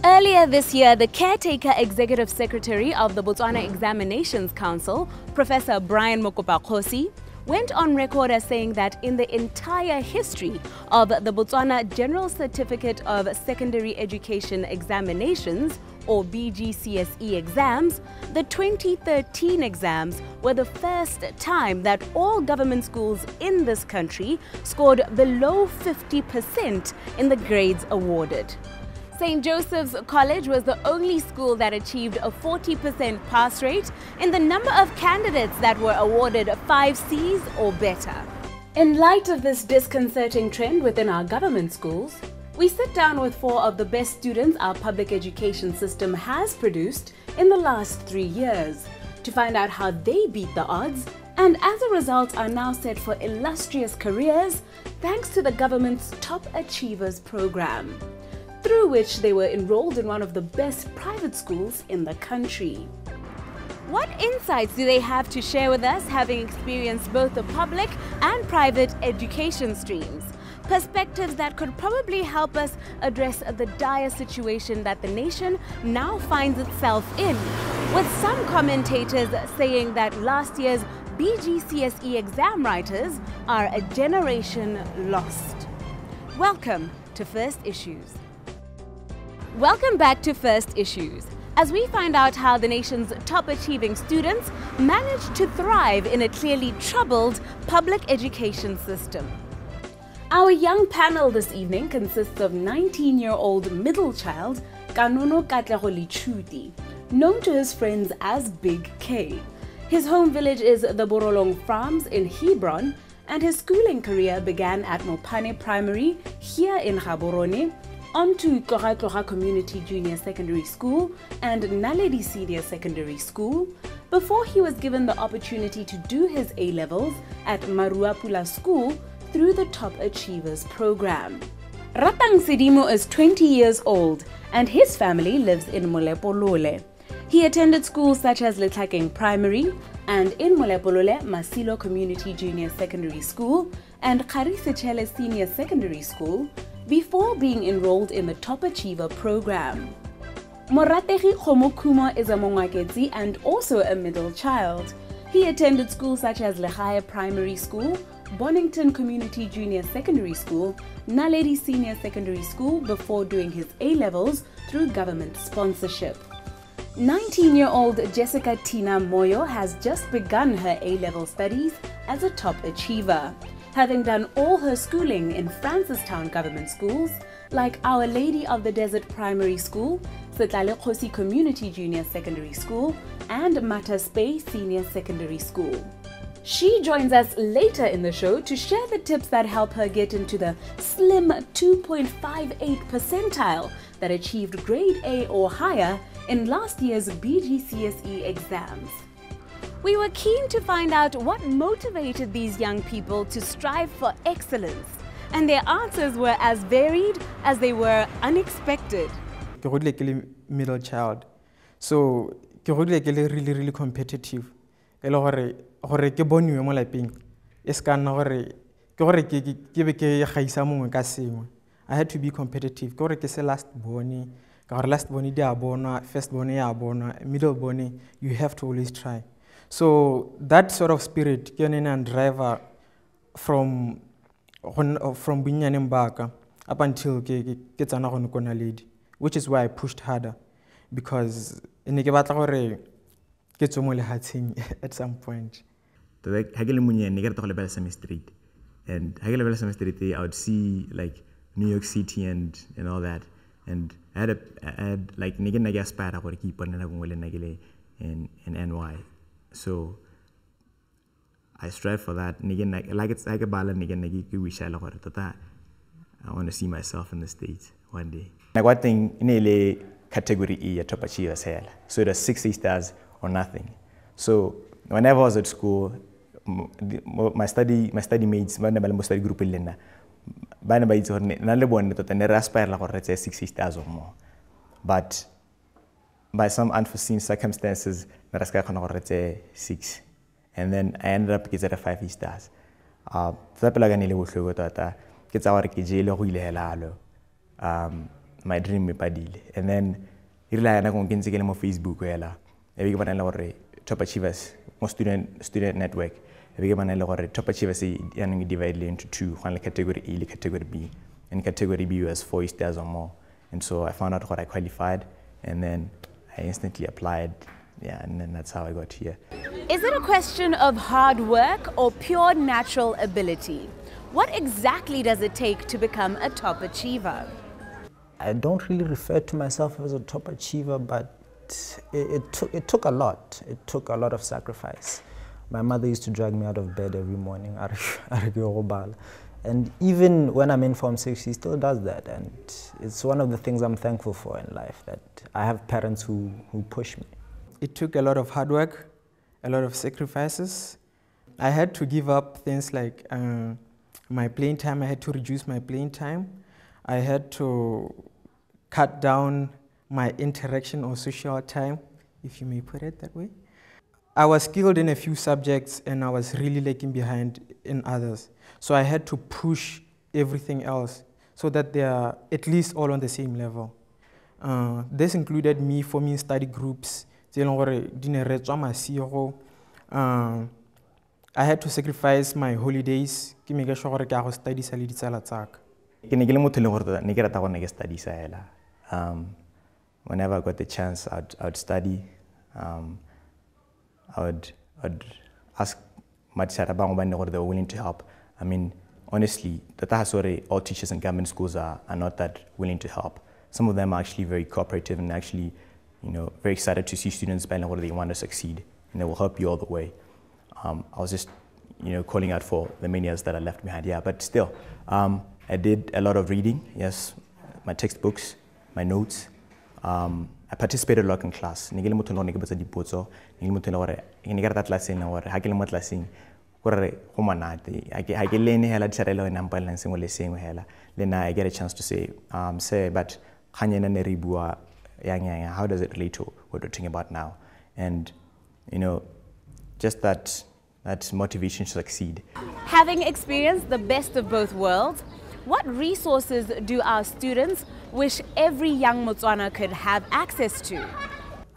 Earlier this year, the caretaker executive secretary of the Botswana Examinations Council, Professor Brian Mokopakhosi, went on record as saying that in the entire history of the Botswana General Certificate of Secondary Education Examinations, or BGCSE exams, the 2013 exams were the first time that all government schools in this country scored below 50% in the grades awarded. St. Joseph's College was the only school that achieved a 40% pass rate in the number of candidates that were awarded 5 Cs or better. In light of this disconcerting trend within our government schools, we sit down with 4 of the best students our public education system has produced in the last 3 years to find out how they beat the odds and as a result are now set for illustrious careers thanks to the government's Top Achievers program, through which they were enrolled in one of the best private schools in the country. What insights do they have to share with us, having experienced both the public and private education streams? Perspectives that could probably help us address the dire situation that the nation now finds itself in, with some commentators saying that last year's BGCSE exam writers are a generation lost. Welcome to First Issues. Welcome back to First Issues, as we find out how the nation's top achieving students managed to thrive in a clearly troubled public education system. Our young panel this evening consists of 19-year-old middle child Kanono Katlego, known to his friends as Big K. His home village is the Borolong Farms in Hebron, and his schooling career began at Mopane Primary here in Gaborone, onto Tloga Community Junior Secondary School and Naledi Senior Secondary School, before he was given the opportunity to do his A-levels at Maruapula School through the Top Achievers program. Ratang Sedimo is 20 years old and his family lives in Molepolole. He attended schools such as Letlhakeng Primary and in Molepolole, Masilo Community Junior Secondary School and Karisechele Senior Secondary School before being enrolled in the Top Achiever program. Morategi Khomokuma is a Mongwaketsi and also a middle child. He attended schools such as Lehaya Primary School, Bonington Community Junior Secondary School, Naledi Senior Secondary School before doing his A-levels through government sponsorship. 19-year-old Jessica Tina Moyo has just begun her A-level studies as a top achiever, having done all her schooling in Francistown government schools like Our Lady of the Desert Primary School, Setlale Khosi Community Junior Secondary School, and Matas Bay Senior Secondary School. She joins us later in the show to share the tips that help her get into the slim 2.58 percentile that achieved grade A or higher in last year's BGCSE exams. We were keen to find out what motivated these young people to strive for excellence, and their answers were as varied as they were unexpected. I'm middle child, so I'm really competitive. Gore ke boniwe mo lapeng es ka nna gore ke I had to be competitive gore ke se last born ka gore last born dia bona, first born ya bona, middle born you have to always try. So that sort of spirit ke yone driver from binyaneng baka up until ke tsana go nkona lady, which is why I pushed harder, because ne ke batla gore ke tswe mo lehatseng at some point. Street, and I would see like New York City and all that, and I had like nige aspire to keep on in NY, so I strive for that. Like it's like a balance. I want to see myself in the States one day. Like one thing in category E, a top achiever sale. So it was 60 stars or nothing. So whenever I was at school, my study mates, my study group ilena, bana ba itse gore na le bone tota ne re aspire la gore re 60 stars or more. But by some unforeseen circumstances, I was able to 6. And then I ended up getting 5 stars. my dream ipadile. And then irila na kung kinsi mo Facebook wala. Ebi ka panala top achievers, mo student network. Ebi ka panala top achievers yanong divided into two, one category A, category B. And category B was 4 stars or more. And so I found out what I qualified, and then I instantly applied. Yeah, and then that's how I got here. Is it a question of hard work or pure natural ability? What exactly does it take to become a top achiever? I don't really refer to myself as a top achiever, but it took a lot. It took a lot of sacrifice. My mother used to drag me out of bed every morning. And even when I'm in Form 6, she still does that. And it's one of the things I'm thankful for in life, that I have parents who push me. It took a lot of hard work, a lot of sacrifices. I had to give up things like my playing time. I had to reduce my playing time. I had to cut down my interaction or social time, if you may put it that way. I was skilled in a few subjects and I was really lagging behind in others. So I had to push everything else so that they are at least all on the same level. This included me forming study groups. I had to sacrifice my holidays to make sure that I study whenever I got the chance, I'd study. I would ask Matisha whether they were willing to help. I mean, honestly, all teachers in government schools are not that willing to help. Some of them are actually very cooperative and actually, very excited to see students whether they want to succeed, and they will help you all the way. I was just, calling out for the many others that are left behind. Yeah, but still, I did a lot of reading. Yes, my textbooks, my notes. I participated a lot in class. I get a chance to say, but how does it relate to what we're talking about now? And, just that motivation to succeed. Having experienced the best of both worlds, what resources do our students wish every young Motswana could have access to?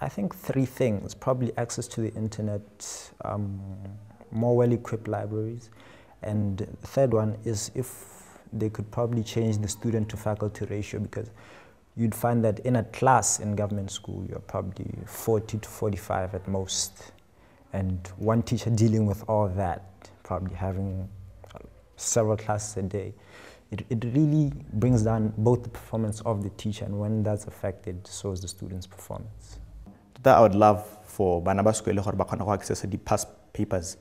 I think 3 things. Probably access to the internet, more well-equipped libraries, and the third one is if they could probably change the student to faculty ratio, because you'd find that in a class in government school, you're probably 40 to 45 at most. And one teacher dealing with all that, probably having several classes a day, it really brings down both the performance of the teacher, and when that's affected, so is the student's performance. That I would love for Banaba to access the past papers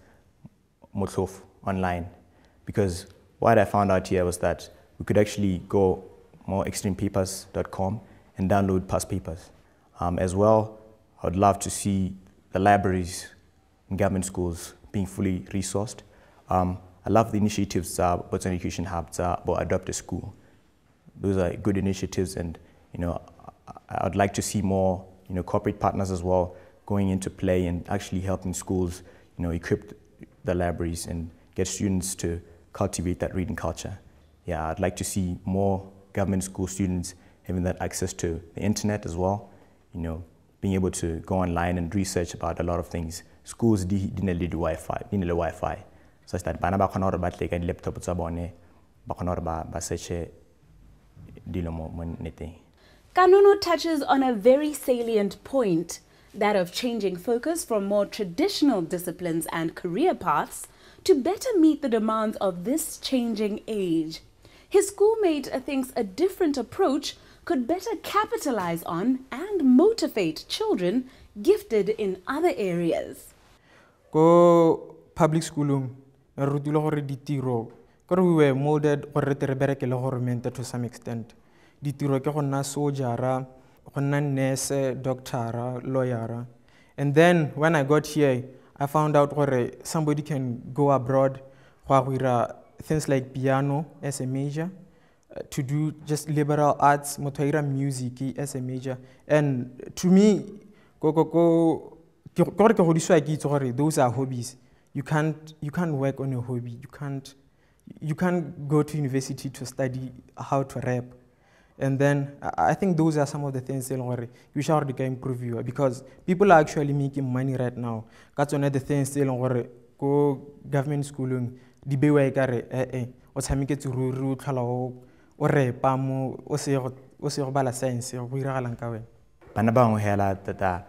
online, because what I found out here was that we could actually go moreextremepapers.com and download past papers. As well, I would love to see the libraries in government schools being fully resourced. I love the initiatives Botswana Education Hub about Adopt a School. Those are good initiatives, and I'd like to see more corporate partners as well going into play and actually helping schools equip the libraries and get students to cultivate that reading culture. Yeah, I'd like to see more government school students having that access to the internet as well, being able to go online and research about a lot of things. Schools didn't need Wi-Fi. Such that bana ba khona ba tle ka laptop tsa bone ba khona ba search dilo mo neteng. Kanunu touches on a very salient point, that of changing focus from more traditional disciplines and career paths to better meet the demands of this changing age. His schoolmate thinks a different approach could better capitalize on and motivate children gifted in other areas. Go public school. We were molded to some extent. Ditiro ke gonna soldier, gonna nurse, doctor, lawyer. And then when I got here, I found out where somebody can go abroad, where things like piano as a major, to do just liberal arts, motoira music as a major. And to me, those are hobbies. You can't work on a hobby. You can't go to university to study how to rap. And then I think those are some of the things that you should improve you, because people are actually making money right now. That's one of the things that go government schooling, the bewa ekare o tshameke tsururu tlhola o repa mo o se go bala science go iragalang ka wena. Bana bangwe hela that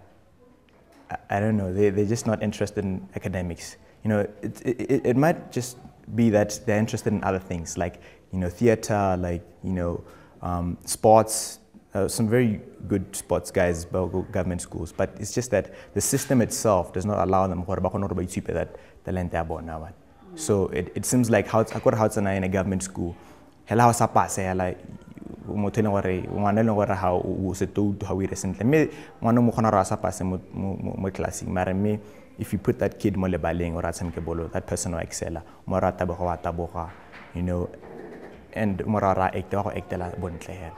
I don't know, they're just not interested in academics. You know, it might just be that they're interested in other things, like, you know, theater, like, you know, sports, some very good sports guys, government schools, but it's just that the system itself does not allow them that talent. So it seems like how it's in a government school, hela sa pass hela mo tene gore ngwana le gore ha o se to how we recently me ngwana mo khona ra sa pass mo classing mara me if you put that kid mo le baleng or atsemke bolo, that person will excel mo rata bo wa taboga, you know, and mo ra actela bontle hela.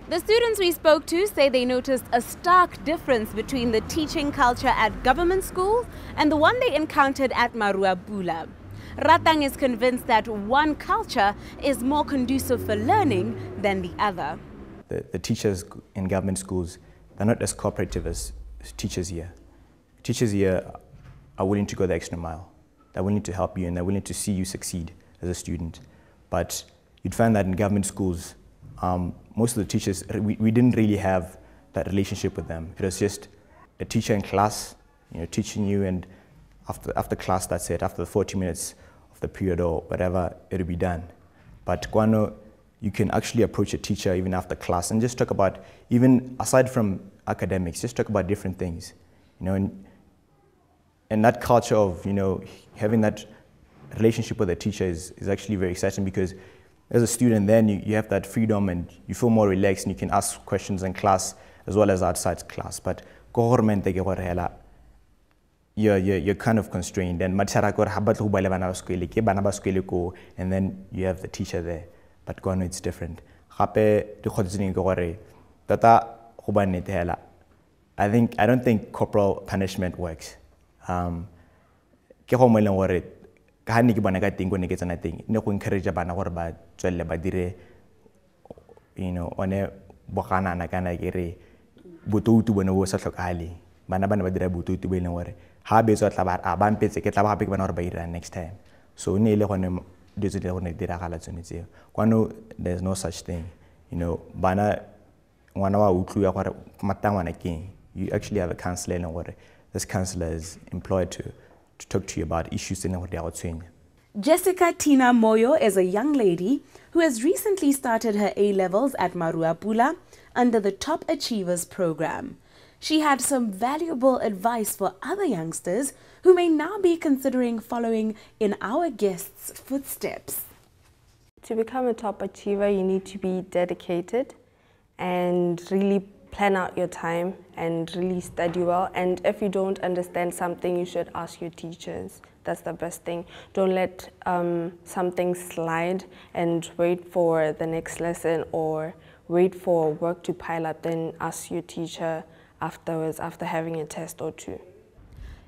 The students we spoke to say they noticed a stark difference between the teaching culture at government schools and the one they encountered at Marua Pula. Ratang is convinced that one culture is more conducive for learning than the other. The teachers in government schools, they're not as cooperative as teachers here. Teachers here are willing to go the extra mile. They're willing to help you and they're willing to see you succeed as a student. But you'd find that in government schools, most of the teachers, we didn't really have that relationship with them. It was just a teacher in class, you know, teaching you, and after class, that's it. After the 40 minutes of the period or whatever, it'll be done. But Guano, you can actually approach a teacher even after class and just talk about, even aside from academics, just talk about different things, you know, and that culture of, you know, having that relationship with a teacher is actually very exciting, because as a student, then you have that freedom and you feel more relaxed and you can ask questions in class as well as outside class. But you're kind of constrained, and then you have the teacher there. But Guano, it's different. I don't think corporal punishment works. Ka ne ke bona ka teng go ne ke tsena teng ne go encourage bana gore ba tswelle ba dire, you know, one boganana kana ke re botoutu bona bo sa tlhokale bana ba dira botoutu bo ileng gore ha be tswa tla ba ba mpetse ke tla ba gape ke bana gore ba ira next time. So ne ile gone ditse di gone dira gala tsone tseo kwano, there's no such thing, you know, bana ngwana wa utlu ya gore matangwana ke you actually have a counselor and gore this counselor is employed to talk to you about issues in our training. Jessica Tina Moyo is a young lady who has recently started her A-levels at Marua Pula under the Top Achievers program. She had some valuable advice for other youngsters who may now be considering following in our guests' footsteps. To become a top achiever, you need to be dedicated and really plan out your time and really study well. And if you don't understand something, you should ask your teachers. That's the best thing. Don't let something slide and wait for the next lesson or wait for work to pile up, then ask your teacher afterwards after having a test or two.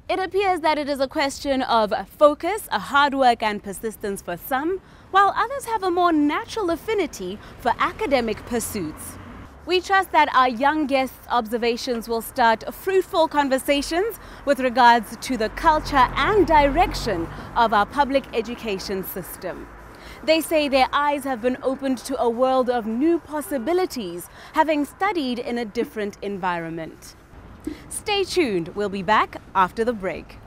It appears that it is a question of focus, hard work and persistence for some, while others have a more natural affinity for academic pursuits. We trust that our young guests' observations will start fruitful conversations with regards to the culture and direction of our public education system. They say their eyes have been opened to a world of new possibilities, having studied in a different environment. Stay tuned, we'll be back after the break.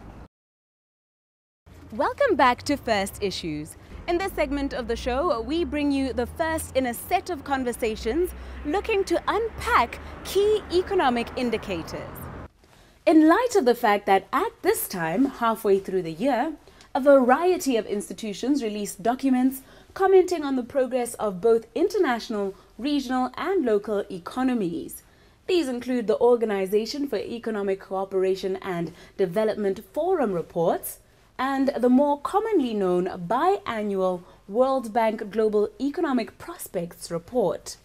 Welcome back to First Issues. In this segment of the show, we bring you the first in a set of conversations looking to unpack key economic indicators. In light of the fact that at this time, halfway through the year, a variety of institutions released documents commenting on the progress of both international, regional and local economies. These include the Organization for Economic Cooperation and Development Forum reports, and the more commonly known biannual World Bank Global Economic Prospects report.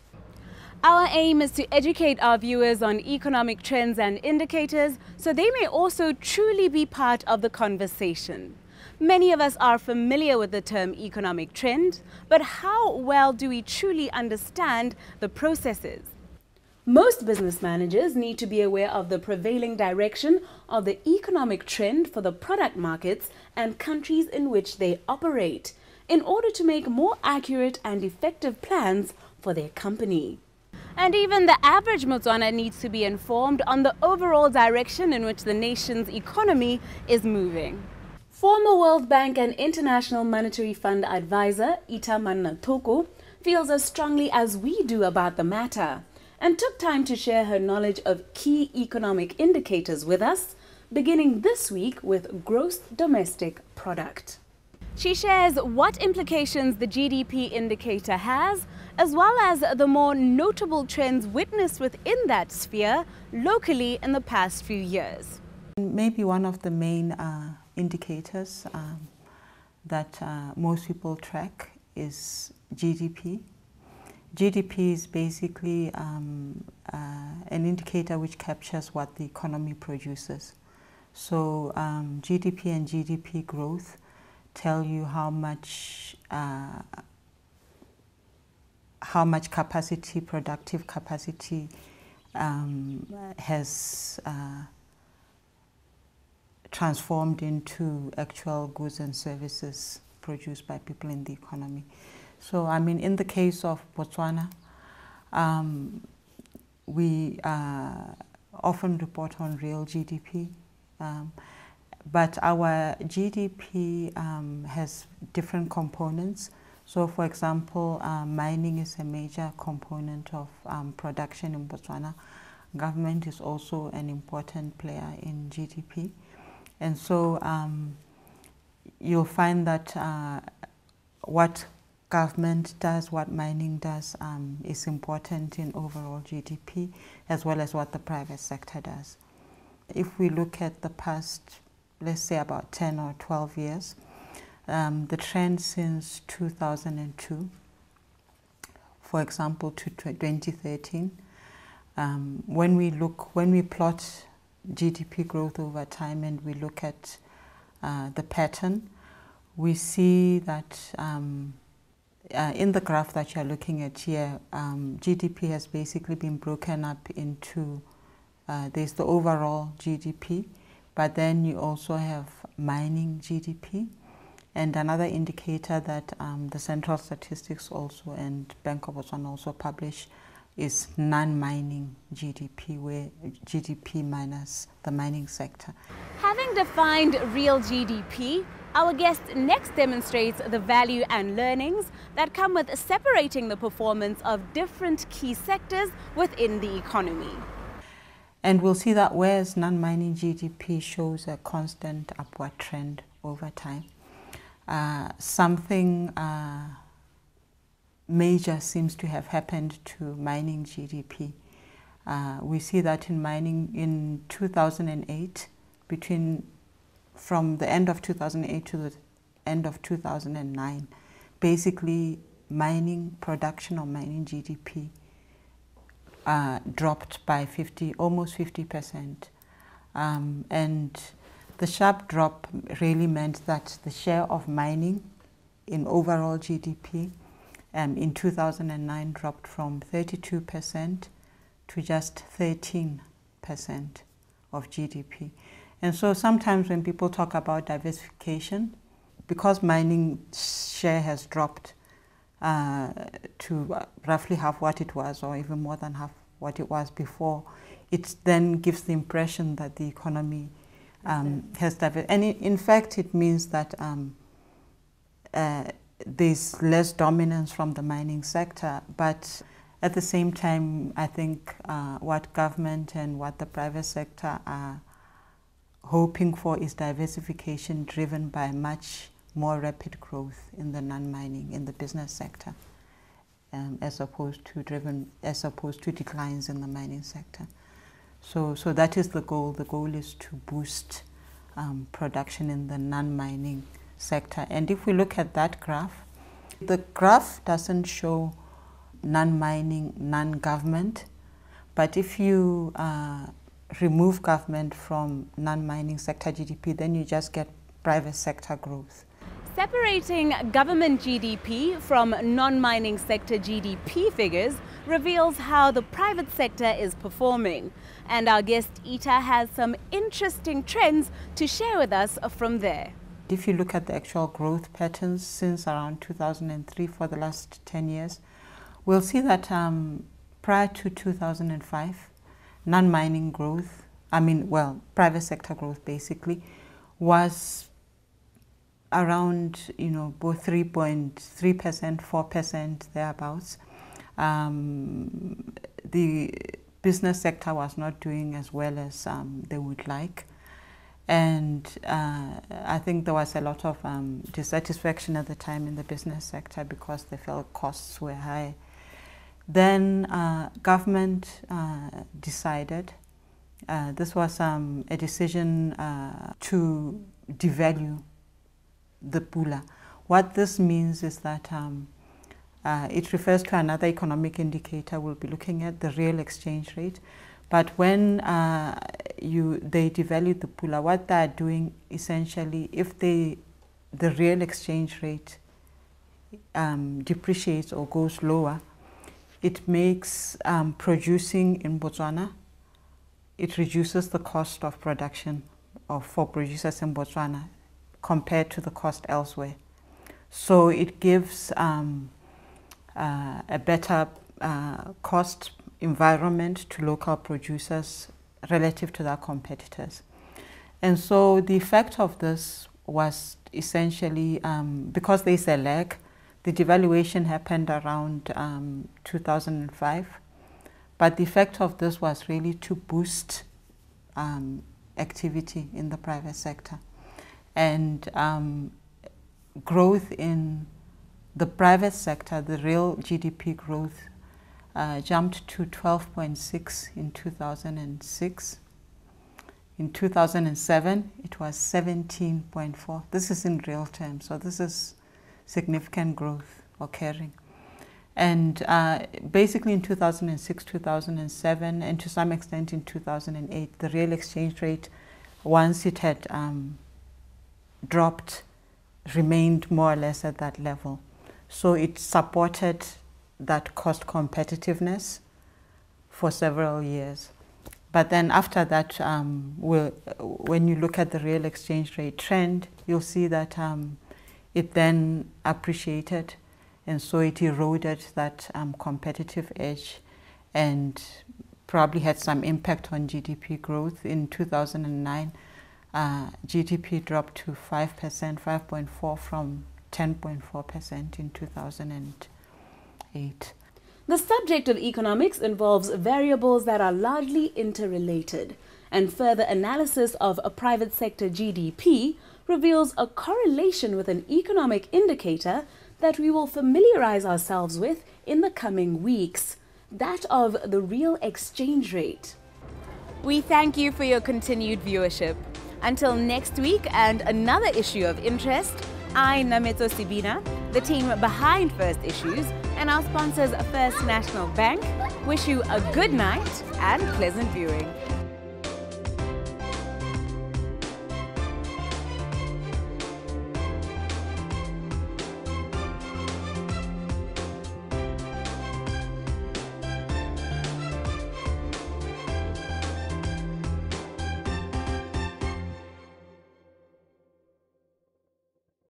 Our aim is to educate our viewers on economic trends and indicators so they may also truly be part of the conversation. Many of us are familiar with the term economic trend, but how well do we truly understand the processes? Most business managers need to be aware of the prevailing direction of the economic trend for the product markets and countries in which they operate in order to make more accurate and effective plans for their company. And even the average Botswana needs to be informed on the overall direction in which the nation's economy is moving. Former World Bank and International Monetary Fund advisor Ita Manatoko feels as strongly as we do about the matter and took time to share her knowledge of key economic indicators with us, beginning this week with gross domestic product. She shares what implications the GDP indicator has, as well as the more notable trends witnessed within that sphere locally in the past few years. Maybe one of the main indicators that most people track is GDP. GDP is basically an indicator which captures what the economy produces. So GDP and GDP growth tell you how much capacity, productive capacity has transformed into actual goods and services produced by people in the economy. So, I mean, in the case of Botswana, we often report on real GDP, but our GDP has different components. So, for example, mining is a major component of production in Botswana. Government is also an important player in GDP. And so you'll find that what government does, what mining does, is important in overall GDP, as well as what the private sector does. If we look at the past, let's say about 10 or 12 years, the trend since 2002, for example, to 2013, when we plot GDP growth over time and we look at the pattern, we see that in the graph that you're looking at here, GDP has basically been broken up into, there's the overall GDP, but then you also have mining GDP. And another indicator that the Central Statistics also and Bank of Botswana also publish is non-mining GDP, where GDP minus the mining sector. Having defined real GDP, our guest next demonstrates the value and learnings that come with separating the performance of different key sectors within the economy. And we'll see that whereas non-mining GDP shows a constant upward trend over time, something major seems to have happened to mining GDP. We see that in mining in 2008, from the end of 2008 to the end of 2009, basically mining production or mining GDP dropped by almost 50%. And the sharp drop really meant that the share of mining in overall GDP in 2009 dropped from 32% to just 13% of GDP. And so sometimes when people talk about diversification, because mining share has dropped to roughly half what it was, or even more than half what it was before, it then gives the impression that the economy has diversified. And in fact, it means that there's less dominance from the mining sector, but at the same time, I think what government and what the private sector are hoping for is diversification driven by much more rapid growth in the non-mining, in the business sector, as opposed to declines in the mining sector. So that is the goal. The goal is to boost production in the non-mining sector. And if we look at that graph, the graph doesn't show non-mining, non-government, but if you remove government from non-mining sector GDP, then you just get private sector growth. Separating government GDP from non-mining sector GDP figures reveals how the private sector is performing. And our guest Ita has some interesting trends to share with us from there. If you look at the actual growth patterns since around 2003 for the last 10 years, we'll see that prior to 2005, non-mining growth, private sector growth basically, was around, both 3.3%, 4%, thereabouts. The business sector was not doing as well as they would like. And I think there was a lot of dissatisfaction at the time in the business sector because they felt costs were high. Then government decided, this was a decision to devalue the pula. What this means is that it refers to another economic indicator we'll be looking at, the real exchange rate. But when they devalue the pula, what they're doing essentially, if the real exchange rate depreciates or goes lower, it makes producing in Botswana, it reduces the cost of production for producers in Botswana compared to the cost elsewhere. So it gives a better cost environment to local producers relative to their competitors. And so the effect of this was essentially, because there's a lag, the devaluation happened around 2005, but the effect of this was really to boost activity in the private sector. And growth in the private sector, the real GDP growth, jumped to 12.6 in 2006. In 2007, it was 17.4. This is in real terms, so this is significant growth occurring. And basically in 2006, 2007, and to some extent in 2008, the real exchange rate, once it had dropped, remained more or less at that level. So it supported that cost competitiveness for several years. But then after that, when you look at the real exchange rate trend, you'll see that it then appreciated, and so it eroded that competitive edge and probably had some impact on GDP growth. In 2009, GDP dropped to 5%, 5.4 from 10.4% in 2008. The subject of economics involves variables that are largely interrelated, and further analysis of a private sector GDP reveals a correlation with an economic indicator that we will familiarize ourselves with in the coming weeks, that of the real exchange rate. We thank you for your continued viewership. Until next week and another issue of interest, I, Nameto Sibina, the team behind First Issues, and our sponsors First National Bank, wish you a good night and pleasant viewing.